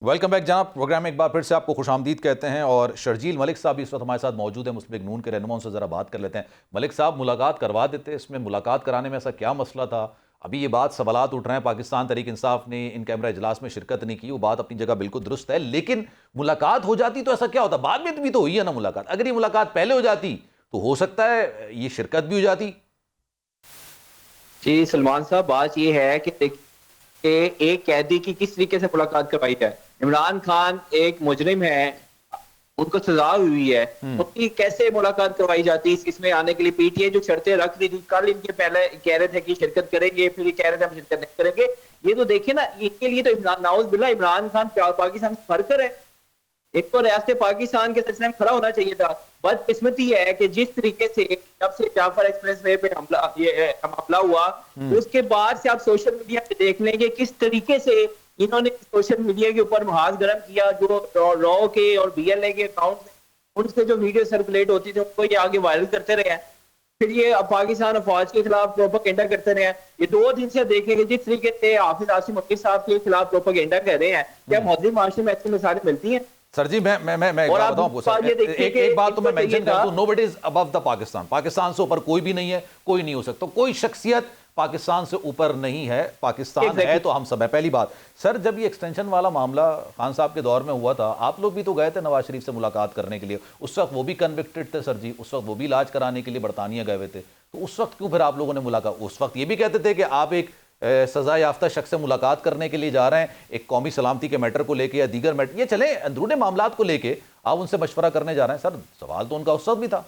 Welcome back जनाब। Programme में एक बार फिर से आपको खुशामदीद कहते हैं और शर्जील मलिक साहब इस वक्त हमारे साथ मौजूद है, मुस्लिम लीग नून के रहनुमा। उनसे ज़रा बात कर लेते हैं। मलिक साहब, मुलाकात करवा देते, इसमें मुलाकात कराने में ऐसा क्या मसला था? अभी ये बात सवालात उठ रहे हैं, पाकिस्तान तहरीक इंसाफ ने इन कैमरा इजलास में शिरकत नहीं की, वो बात अपनी जगह बिल्कुल दुरुस्त है, लेकिन मुलाकात हो जाती तो ऐसा क्या होता? बाद में भी तो हुई है ना मुलाकात। अगर ये मुलाकात पहले हो जाती तो हो सकता है ये शिरकत भी हो जाती। जी सलमान साहब, बात ये है कि एक कैदी की किस तरीके से मुलाकात करवाई है। इमरान खान एक मुजरिम है, उनको सजा हुई है, उनकी कैसे मुलाकात करवाई जाती? इसमें आने के लिए पीटीआई जो शर्तें रख रही थी, कल इनके पहले कह रहे थे कि शिरकत करेंगे, फिर ये कह रहे थे हम शिरकत नहीं करेंगे। ये तो देखिए ना, इनके लिए तो इमरान नाउज बिल्ला इमरान खान पाकिस्तान से फर्क है। एक तो रियासत पाकिस्तान के सिलसिले में खड़ा होना चाहिए था। बदकिस्मती है कि जिस तरीके से जब से जाफर एक्सप्रेस वे पे हमला हुआ, उसके बाद से आप सोशल मीडिया पे देख लेंगे किस तरीके से इन्होंने सोशल मीडिया के ऊपर मुहाज गर्म किया। जो रॉ के और बीएलए के अकाउंट उनसे जो वीडियो सर्कुलेट होती थी उनको ये आगे वायरल करते रहे हैं। फिर ये पाकिस्तान अफवाज के खिलाफ प्रोपेगेंडा करते रहे हैं। ये 2 दिन से देखेंगे जिस तरीके से हाफिज आसिम मक्की साहब के खिलाफ प्रोपेगेंडा कर रहे हैं। क्या मौजूद माशरे में ऐसी मिसालें मिलती हैं? सर जी, मैं एक बात बताऊं आपको सर, एक बात तो मैं मेंशन कर दूं, nobody is above the Pakistan. Pakistan से ऊपर कोई भी नहीं है, कोई नहीं हो सकता। कोई शख्सियत पाकिस्तान से ऊपर नहीं है। पाकिस्तान है तो हम सब है। पहली बात सर, जब ये एक्सटेंशन वाला मामला खान साहब के दौर में हुआ था, आप लोग भी तो गए थे नवाज शरीफ से मुलाकात करने के लिए। उस वक्त वो भी कन्विक्टेड थे सर जी, उस वक्त वो भी इलाज कराने के लिए बरतानिया गए हुए थे। तो उस वक्त क्यों फिर आप लोगों ने मुलाकात? उस वक्त ये भी कहते थे कि आप एक सजा याफ्ता शख्स से मुलाकात करने के लिए जा रहे हैं, एक कौमी सलामती के मैटर को लेके या दीगर मैटर, ये चले अंदरूनी मामलात को लेके आप उनसे मशवरा करने जा रहे हैं। सर सवाल तो उनका उस वक्त भी था।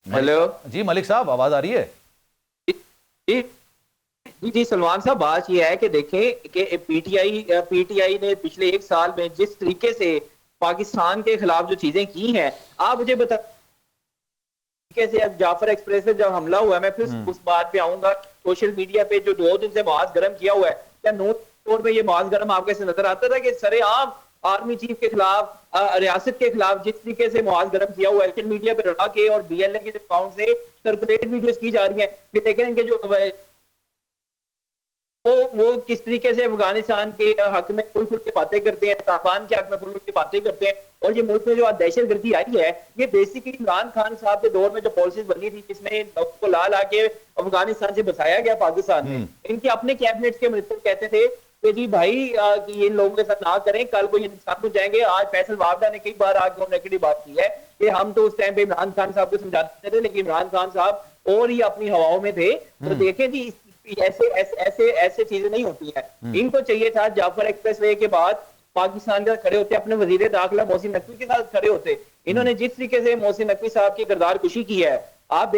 हेलो जी मलिक साहब, आवाज आ रही है? जी सलमान साहब, बात यह है कि देखें कि पीटीआई ने पिछले 1 साल में जिस तरीके से पाकिस्तान के खिलाफ जो चीजें की हैं, आप मुझे बता कैसे अब जाफर एक्सप्रेस पे जब हमला हुआ है, मैं फिर उस बात पे आऊंगा। सोशल मीडिया पे जो 2 दिन से मुहाज गर्म किया हुआ है, क्या नोट तौर पे ये मुहाज गर्म आपके से नजर आता था कि सरेआम आर्मी चीफ के खिलाफ, रियासत के खिलाफ जिस तरीके से मुहाज गर्म किया हुआ है, सोशल मीडिया पे रखा के और बीएलए के अकाउंट से सर्कुलेट वीडियोस की जा रही है। फिर देखें इनके जो वो किस तरीके से अफगानिस्तान के हक में खुल खुल के बातें करते हैं, तालिबान के हक में खुल खुल के बातें करते हैं। और ये मुल्क में जो दहशत गर्दी आई है, ये बेसिकली इमरान खान साहब के दौर में जो पॉलिसीज बनी थी, जिसमें को ला ला के अफगानिस्तान से बचाया गया पाकिस्तान में। इनके अपने कैबिनेट के मिनिस्टर कहते थे कि जी भाई कि ये लोगों के साथ ना करें, कल को ये नुकसान हो जाएंगे। आज फैसल वावडा ने कई बार आगे नेगेटिव बात की है कि हम तो उस टाइम पे इमरान खान साहब को समझाते थे, लेकिन इमरान खान साहब और ही अपनी हवाओं में थे। तो देखें जी, ऐसे चीजें नहीं होती हैं। इनको चाहिए था जाफर एक्सप्रेसवे के बाद पाकिस्तान के साथ खड़े होते, अपने वजीर दाखिला मोहसिन नकवी के साथ खड़े होते। इन्होंने जिस तरीके से मोहसिन नकवी साहब की किरदार कुशी की है, आप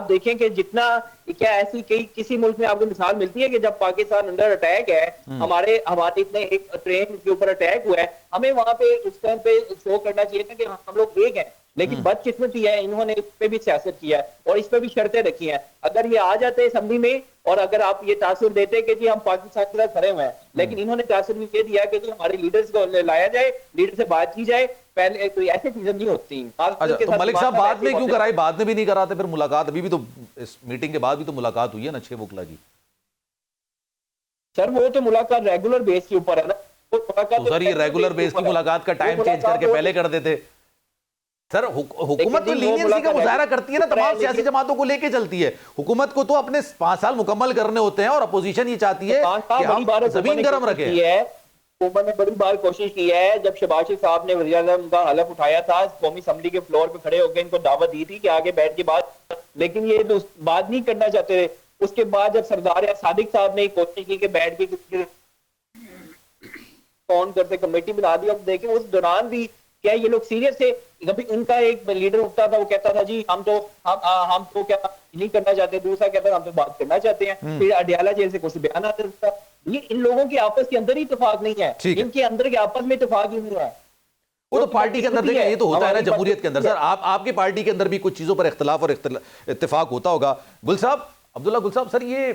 देखें कि जितना क्या ऐसी किसी मुल्क में आपको मिसाल मिलती है कि जब पाकिस्तान अंडर अटैक है, हमारे इतने एक ट्रेन के ऊपर अटैक हुआ है, हमें वहां पे उस टाइम पे शो करना चाहिए था कि हम लोग एक हैं। लेकिन बदकिस्मती है, इन्होंने इस पे भी सियासत किया है और इस पे भी शर्तें रखी हैं। अगर ये आ जाते असेंबली में और अगर आप ये तासुर देते कि जी हम पाकिस्तान के साथ खड़े हुए हैं, लेकिन इन्होंने तासुर भी ये दिया कि जी हमारे लीडर्स को लाया जाए, लीडर से बात की जाए। पहले तो ऐसी चीजें नहीं होती। अच्छा, तो मलिक साहब बाद में क्यों कराई? बाद में भी नहीं कराते फिर मुलाकात? अभी भी तो इस मीटिंग के बाद भी तो मुलाकात हुई है ना 6 वकला की। सर वो तो मुलाकात रेगुलर बेस के ऊपर है ना। तो सर ये रेगुलर बेस की मुलाकात का टाइम चेंज करके पहले कर देते सर। हुकूमत तो लीनियंसी का मुजाहरा करती है ना, तमाम सियासी जमातों को लेके चलती है। हुकूमत को तो अपने 5 साल मुकम्मल करने होते हैं और अपोजिशन ये चाहती है कि हम जमीन गर्म रखें। हुकूमत ने बड़ी बार कोशिश की है। जब शहबाज शरीफ साहब ने वज़ीर आज़म का हलफ उठाया था, कौमी असम्बली के फ्लोर पे खड़े होकर इनको दावत दी थी कि आगे बैठ के बात, लेकिन ये तो बात नहीं करना चाहते थे। उसके बाद जब सरदार या सादिक साहब ने कोशिश की कि बैठ के फोन करते कमेटी बना दी, अब देखें उस दौरान भी क्या ये लोग सीरियस थे? कभी उनका एक लीडर उठता था, वो कहता था जी हम तो क्या नहीं करना चाहते, दूसरा कहता था हम तो बात करना चाहते हैं। फिर अडियाला जेल से कुछ बयान आता था। ये इन लोगों के आपस के अंदर ही इत्तेफाक नहीं है, इनके अंदर के आपस में इत्तेफाक ही नहीं है। वो तो पार्टी के अंदर देखें, ये तो होता है ना जमहूरियत के अंदर। सर आपकी पार्टी के अंदर भी कुछ चीजों पर इख्तिलाफ और इत्तेफाक होता होगा। गुल साहब, अब्दुल्ला गुल साहब, सर ये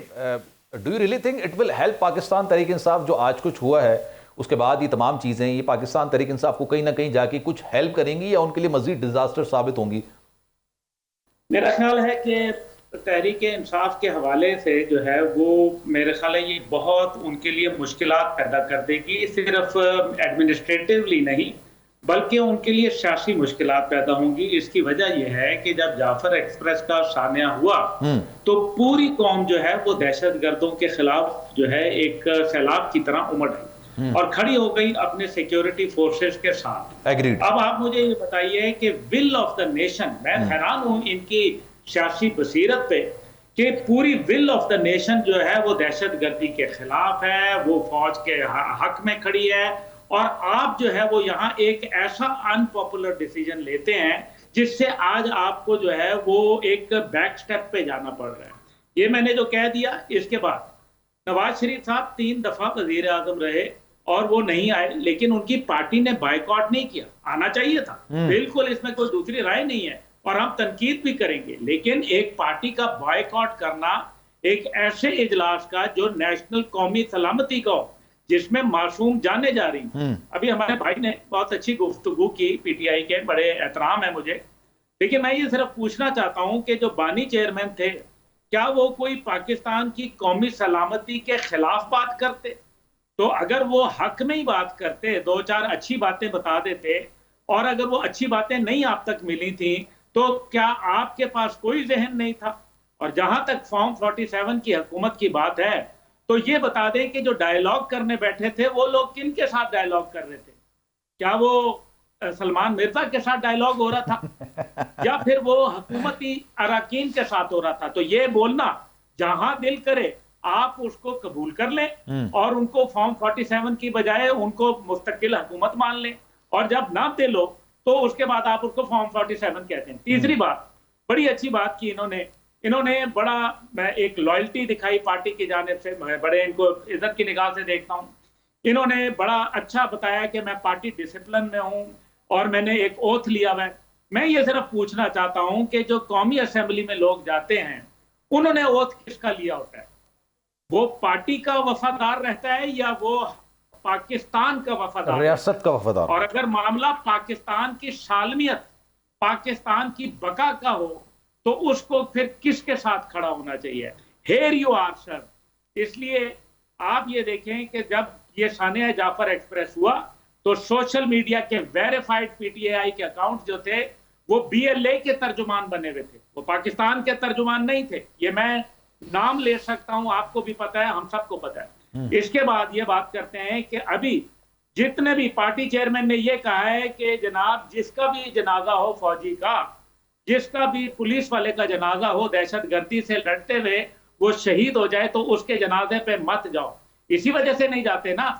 do you really think it will help Pakistan Tehreek Insaf? जो आज कुछ हुआ है उसके बाद ये तमाम चीजें, ये पाकिस्तान तहरीक इंसाफ को कहीं ना कहीं जाके कुछ हेल्प करेंगी या उनके लिए मजीद डिजास्टर साबित होंगी? मेरा ख्याल है कि तहरीक इंसाफ के हवाले से जो है वो मेरे ख्याल है ये बहुत उनके लिए मुश्किलात पैदा कर देगी, सिर्फ एडमिनिस्ट्रेटिवली नहीं बल्कि उनके लिए सियासी मुश्किलात पैदा होंगी। इसकी वजह यह है कि जब जाफर एक्सप्रेस का सानिया हुआ तो पूरी कौम जो है वो दहशत गर्दों के खिलाफ जो है एक सैलाब की तरह उमड़ आई और खड़ी हो गई अपने सिक्योरिटी फोर्सेस के साथ। Agreed. अब आप मुझे ये बताइए कि विल ऑफ द नेशन, मैं हैरान हूं इनकी सियासी बसीरत पे कि पूरी विल ऑफ द नेशन जो है वो दहशत गर्दी के खिलाफ है, वो फौज के हक में खड़ी है, और आप जो है वो यहाँ एक ऐसा अनपॉपुलर डिसीजन लेते हैं जिससे आज आपको जो है वो एक बैक स्टेप पे जाना पड़ रहा है। ये मैंने जो कह दिया, इसके बाद नवाज शरीफ साहब 3 दफा वजीर आजम रहे और वो नहीं आए, लेकिन उनकी पार्टी ने बायकॉट नहीं किया, आना चाहिए था। बिल्कुल इसमें कोई दूसरी राय नहीं है और हम तनकीद भी करेंगे, लेकिन एक पार्टी का बायकॉट करना एक ऐसे इजलास का जो नेशनल कौमी सलामती का हो, जिसमें मासूम जाने जा रही। अभी हमारे भाई ने बहुत अच्छी गुफ्तगू की, पीटीआई के बड़े एहतराम है मुझे, लेकिन मैं ये सिर्फ पूछना चाहता हूं कि जो बानी चेयरमैन थे, क्या वो कोई पाकिस्तान की कौमी सलामती के खिलाफ बात करते? तो अगर वो हक में ही बात करते, 2-4 अच्छी बातें बता देते, और अगर वो अच्छी बातें नहीं आप तक मिली थी तो क्या आपके पास कोई जहन नहीं था? और जहां तक फॉर्म 47 की हुकूमत की बात है, तो ये बता दें कि जो डायलॉग करने बैठे थे वो लोग किन के साथ डायलॉग कर रहे थे? क्या वो सलमान मिर्जा के साथ डायलॉग हो रहा था या फिर वो हुकूमती अरकान के साथ हो रहा था? तो ये बोलना, जहां दिल करे आप उसको कबूल कर लें और उनको फॉर्म 47 की बजाय उनको मुस्तकिल हुकूमत मान लें, और जब ना दिल हो तो उसके बाद आप उसको फॉर्म 47 कहते हैं। तीसरी बात, बड़ी अच्छी बात की इन्होंने बड़ा एक लॉयल्टी दिखाई पार्टी की जानिब से, मैं बड़े इनको इज्जत की निगाह से देखता हूं। इन्होंने बड़ा अच्छा बताया कि मैं पार्टी डिसिप्लिन में हूं और मैंने एक ओथ लिया हुआ है। मैं ये सिर्फ पूछना चाहता हूं कि जो कौमी असेंबली में लोग जाते हैं, उन्होंने ओथ किसका लिया होता है? वो पार्टी का वफादार रहता है या वो पाकिस्तान का वफादार, रियासत का वफादार? और अगर मामला पाकिस्तान की सालमियत, पाकिस्तान की बका का हो, तो उसको फिर किसके साथ खड़ा होना चाहिए? Here you are sir. इसलिए आप ये देखें कि जब ये सानिया जाफर एक्सप्रेस हुआ तो सोशल मीडिया के वेरीफाइड पीटीआई के अकाउंट जो थे वो बीएलए के तर्जुमान बने हुए थे, वो पाकिस्तान के तर्जुमान नहीं थे। ये मैं नाम ले सकता हूं, आपको भी पता है, हम सबको पता है। इसके बाद ये बात करते हैं कि अभी जितने भी पार्टी चेयरमैन ने ये कहा है कि जनाब जिसका भी जनाजा हो फौजी का, जिसका भी पुलिस वाले का जनाजा हो दहशतगर्दी से लड़ते हुए वो शहीद हो जाए तो उसके जनाजे पे मत जाओ। इसी वजह से नहीं जाते ना,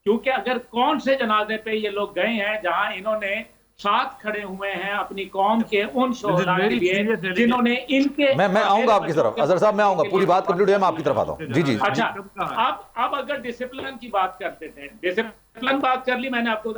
क्योंकि अगर कौन से जनाजे पे ये लोग गए हैं जहां इन्होंने साथ खड़े हुए हैं अपनी कौम के उन शोहदा के लिए जिन्होंने इनके। मैं आऊंगा आपकी तरफ, अजहर साहब मैं आऊंगा, पूरी बात कंप्लीट है, मैं आपकी तरफ आता हूं। जी जी। अच्छा, अब अगर डिसिप्लिन की बात करते थे, डिसिप्लिन बात कर ली मैंने आपको।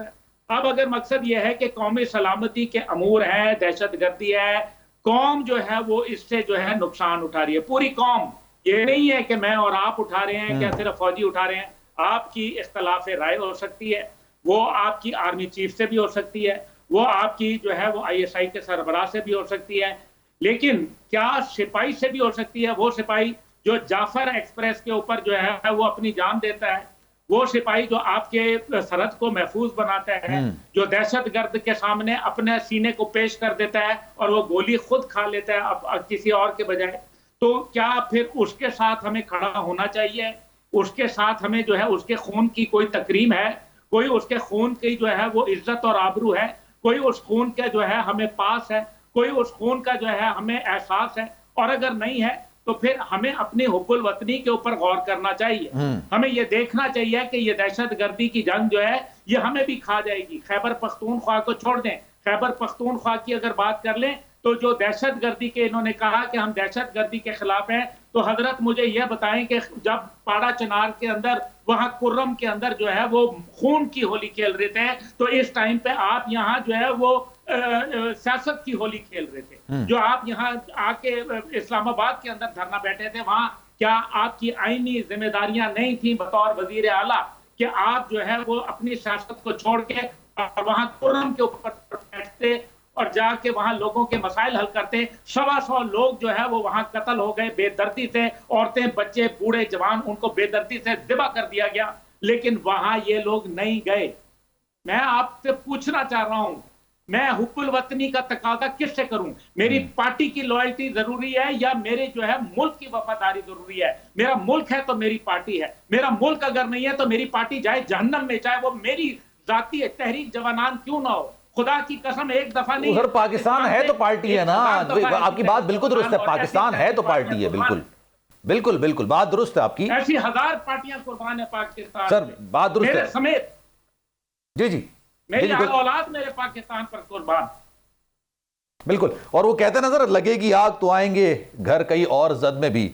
अब अगर मकसद यह है कि कौमी सलामती के अमूर है, दहशतगर्दी है, कौम जो है वो इससे जो है नुकसान उठा रही है, पूरी कौम। ये नहीं है कि मैं और आप उठा रहे हैं, क्या सिर्फ फौजी उठा रहे हैं। आपकी इख्तलाफ राय हो सकती है, वो आपकी आर्मी चीफ से भी हो सकती है, वो आपकी जो है वो आईएसआई के सरबराह से भी हो सकती है, लेकिन क्या सिपाही से भी हो सकती है? वो सिपाही जो जाफर एक्सप्रेस के ऊपर जो है वो अपनी जान देता है, वो सिपाही जो आपके सरहद को महफूज बनाता है, जो दहशतगर्द के सामने अपने सीने को पेश कर देता है और वो गोली खुद खा लेता है किसी और के बजाय, तो क्या फिर उसके साथ हमें खड़ा होना चाहिए? उसके साथ हमें जो है उसके खून की कोई तकरीम है? कोई उसके खून की जो है वो इज्जत और आबरू है? कोई उस खून का जो है हमें पास है? कोई उस खून का जो है हमें एहसास है? और अगर नहीं है तो फिर हमें अपनी हुब्बुल वतनी के ऊपर गौर करना चाहिए। हमें यह देखना चाहिए कि ये दहशतगर्दी की जंग जो है ये हमें भी खा जाएगी। खैबर पख्तूनख्वा को छोड़ दें, खैबर पख्तूनख्वा की अगर बात कर लें तो जो दहशतगर्दी के इन्होंने कहा कि हम दहशतगर्दी के खिलाफ हैं, तो हजरत मुझे यह बताएं कि जब पाड़ा चनार के अंदर, वहां कुर्रम के अंदर जो है वो खून की होली खेल रहे थे, तो इस टाइम पे आप यहाँ जो है वो सियासत की होली खेल रहे थे। जो आप यहाँ आके इस्लामाबाद के अंदर धरना बैठे थे, वहां क्या आपकी आईनी जिम्मेदारियां नहीं थी बतौर वजीर आला कि आप जो है वो अपनी सियासत को छोड़ के और वहां कुर्रम के ऊपर बैठते और जाके वहां लोगों के मसाइल हल करते। 125 लोग जो है वो वहां कत्ल हो गए बेदर्दी से, औरतें बच्चे बूढ़े जवान उनको बेदर्दी से ज़िबा कर दिया गया, लेकिन वहां ये लोग नहीं गए। मैं आपसे पूछना चाह रहा हूं, मैं हुब्बुल वतनी का तकाजा किससे करूं? मेरी पार्टी की लॉयल्टी जरूरी है या मेरे जो है मुल्क की वफादारी जरूरी है? मेरा मुल्क है तो मेरी पार्टी है, मेरा मुल्क अगर नहीं है तो मेरी पार्टी जाए जहन्नम में, चाहे वो मेरी जाती तहरीक जवानान क्यों ना हो। खुदा की कसम एक दफा नहीं, उधर पाकिस्तान है तो पार्टी है ना, आपकी बात बिल्कुल दुरुस्त है, पाकिस्तान है तो पार्टी है, बिल्कुल बिल्कुल बिल्कुल बात दुरुस्त है आपकी। ऐसी 1000 पार्टियां कुर्बान है पाकिस्तान सर, बात दुरुस्त है समेत, जी जी, मेरी औलाद मेरे पाकिस्तान पर कुर्बान। बिल्कुल। और वो कहते नजर लगेगी आग तो आएंगे घर कई और जद में भी,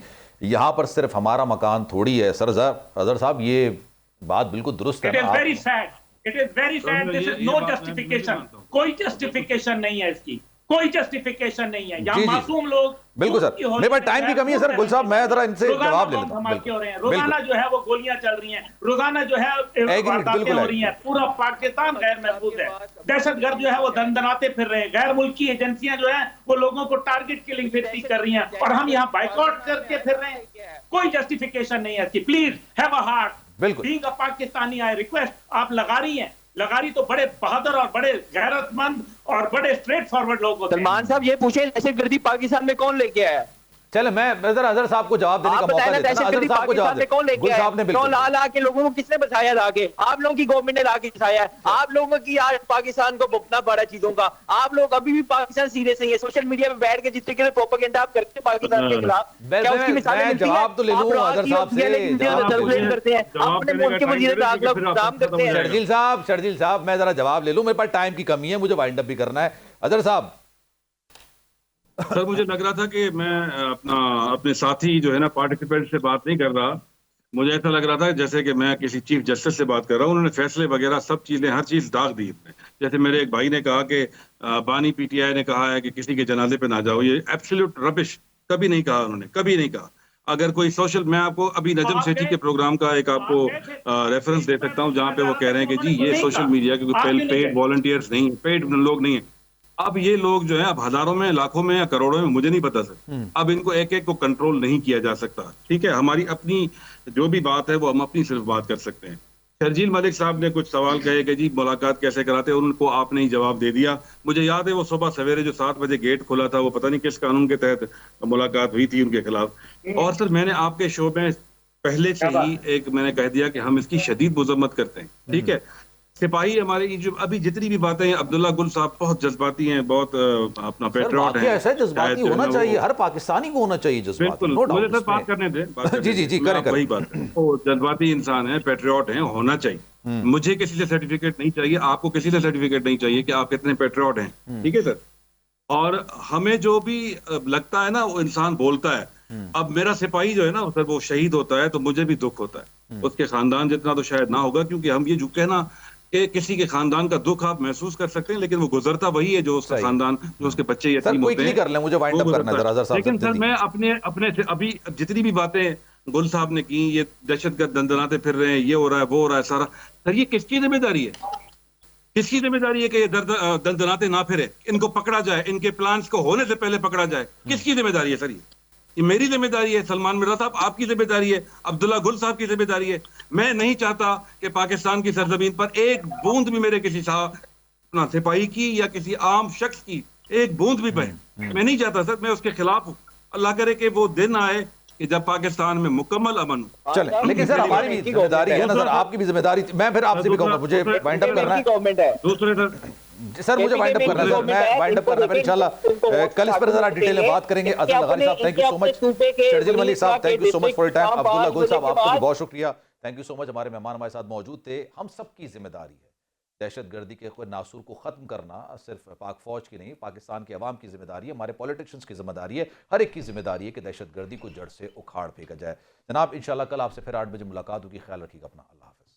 यहां पर सिर्फ हमारा मकान थोड़ी है। सर अजहर साहब, ये बात बिल्कुल दुरुस्त है। It is very sad, it is very sad, this is no justification, कोई जस्टिफिकेशन नहीं है इसकी, कोई जस्टिफिकेशन नहीं है। यहाँ मासूम लोग, बिल्कुल सर, मेरे पास टाइम की कमी है सर, गुल साहब मैं जरा इनसे जवाब ले लेता हूं। रोजाना जो है वो गोलियां चल रही हैं, रोजाना जो है वारदातें हो रही हैं, पूरा पाकिस्तान गैर महफूज है। दहशतगर्द जो है वो दंदनाते फिर रहे हैं, गैर मुल्की एजेंसियां जो है वो लोगों को टारगेट किलिंग फिरती कर रही हैं, और हम यहाँ बाइकआउट करके फिर रहे हैं। कोई जस्टिफिकेशन नहीं है इसकी। प्लीज हैव अ हार्ट, बिल्कुल being a Pakistani, I request, आप लगा रही हैं, लगारी तो बड़े बहादुर और बड़े गैरतमंद और बड़े स्ट्रेट फॉरवर्ड लोग होते हैं। सलमान साहब ये पूछे दहशतगर्दी पाकिस्तान में कौन लेके आया? चले मैं अजहर साहब को जवाब देने का मौका देता हूं। अजहर साहब को जवाब कौन लेके आया? क्यों ला के लोगों को किसने बचाया? लाके आप लोगों की गवर्नमेंट ने लाके बचाया है। आप लोगों की आज पाकिस्तान को भुगतना पड़ा चीजों का। आप लोग अभी भी पाकिस्तान सीरियस नहीं है। सोशल मीडिया पे बैठ के जिस तरीके से प्रोपेगेंडा आप करते हैं पाकिस्तान के खिलाफ, क्या उसकी मिसालें मिलती हैं? जवाब तो ले लूं अजहर साहब से, करते हैं अपने मुल्क के वजीर आज़म का काम करते हैं। शर्जील साहब मैं जरा जवाब ले लूं, मेरे पास टाइम की कमी है, मुझे वाइंड अप भी करना है। अजहर साहब, सर मुझे लग रहा था कि मैं अपने साथी जो है ना पार्टिसिपेंट से बात नहीं कर रहा। मुझे ऐसा लग रहा था जैसे कि मैं किसी चीफ जस्टिस से बात कर रहा हूँ। उन्होंने फैसले वगैरह सब चीजें, हर चीज दाग दी अपने। जैसे मेरे एक भाई ने कहा कि बानी पीटीआई ने कहा है कि किसी के जनाजे पे ना जाओ, ये एब्सोल्यूट रबिश। कभी नहीं कहा उन्होंने, कभी नहीं कहा। अगर कोई सोशल, मैं आपको अभी नजम सेठी के प्रोग्राम का एक आपको रेफरेंस दे सकता हूँ जहाँ पे वो कह रहे हैं कि जी ये सोशल मीडिया के पेड वॉलंटियर्स नहीं, पेड लोग नहीं है। अब ये लोग जो है अब हजारों में, लाखों में या करोड़ों में, मुझे नहीं पता सर। अब इनको एक एक को कंट्रोल नहीं किया जा सकता। ठीक है, हमारी अपनी जो भी बात है वो हम अपनी सिर्फ बात कर सकते हैं। शर्जील मलिक साहब ने कुछ सवाल कहे कि जी मुलाकात कैसे कराते हैं, उनको आपने ही जवाब दे दिया। मुझे याद है वो सुबह सवेरे जो 7 बजे गेट खुला था, वो पता नहीं किस कानून के तहत मुलाकात हुई थी उनके खिलाफ। और सर मैंने आपके शो में पहले से ही एक मैंने कह दिया कि हम इसकी शदीद मजम्मत करते हैं। ठीक है, सिपाही हमारे जो अभी जितनी भी बातें हैं, अब्दुल्ला गुल साहब बहुत जज्बाती हैं, बहुत अपना पेट्रियट है। ऐसा जज्बाती होना चाहिए, हर पाकिस्तानी को होना चाहिए जज्बाती। बिल्कुल, मुझे सर बात करने दें। जी जी जी, करें वही बात है। वो जज्बाती इंसान है, पेट्रियट है, होना चाहिए। मुझे किसी से सर्टिफिकेट नहीं चाहिए, आपको किसी से सर्टिफिकेट नहीं चाहिए कि आप कितने पेट्रियट हैं। ठीक है सर, और हमें जो भी लगता है ना वो इंसान बोलता है। अब मेरा सिपाही जो है ना सर, वो शहीद होता है तो मुझे भी दुख होता है। उसके खानदान जितना तो शायद ना होगा, क्योंकि हम ये जो कहना कि किसी के खानदान का दुख आप महसूस कर सकते हैं, लेकिन वो गुजरता वही है जो उसका खानदान, जो उसके बच्चे यतीम होते हैं। कर लें, मुझे वाइंड अप करना है जरा साहब। लेकिन सर मैं अपने से अभी जितनी भी बातें गुल साहब ने की, ये दहशतगर्द दंदनाते फिर रहे हैं, ये हो रहा है, वो हो रहा है, सारा सर ये किसकी जिम्मेदारी है? किसकी जिम्मेदारी है कि ये दंदनाते ना फिरे, इनको पकड़ा जाए, इनके प्लान्स को होने से पहले पकड़ा जाए? किसकी जिम्मेदारी है सर? ये मेरी जिम्मेदारी है, सलमान मिर्जा साहब आपकी जिम्मेदारी है, अब्दुल्ला गुल साहब की जिम्मेदारी है। मैं नहीं चाहता कि पाकिस्तान की सरजमीन पर एक बूंद भी मेरे किसी सिपाही की या किसी आम शख्स की एक बूंद भी बहे। मैं नहीं चाहता सर, मैं उसके खिलाफ हूँ। अल्लाह करे कि वो दिन आए कि जब पाकिस्तान में मुकम्मल अमन हो। चले, लेकिन सर हमारी भी जिम्मेदारी है ना सर, आपकी भी जिम्मेदारी। मैं फिर आपसे भी कहूंगा, मुझे वाइंड अप करना है। दूसरे सर मुझे वाइंड अप करना है सर, मैं वाइंड अप करना है इंशाल्लाह। कल इस पर जरा डिटेल में बात करेंगे। अजहर लगारी साहब thank you so much, Sharjeel Malik साहब thank you so much for your time, Abdullah Gul साहब आपको भी बहुत शुक्रिया, थैंक यू सो मच। हमारे मेहमान हमारे साथ मौजूद थे। हम सबकी जिम्मेदारी है दहशतगर्दी के नासूर को ख़त्म करना, सिर्फ पाक फौज की नहीं, पाकिस्तान के अवाम की जिम्मेदारी है, हमारे पॉलिटिशियंस की जिम्मेदारी है, हर एक की जिम्मेदारी है कि दहशतगर्दी को जड़ से उखाड़ फेंका जाए। जनाब इंशाल्लाह कल आपसे फिर 8 बजे मुलाकात होगी। ख्याल रखिएगा अपना। अल्लाह हाफ़िज़।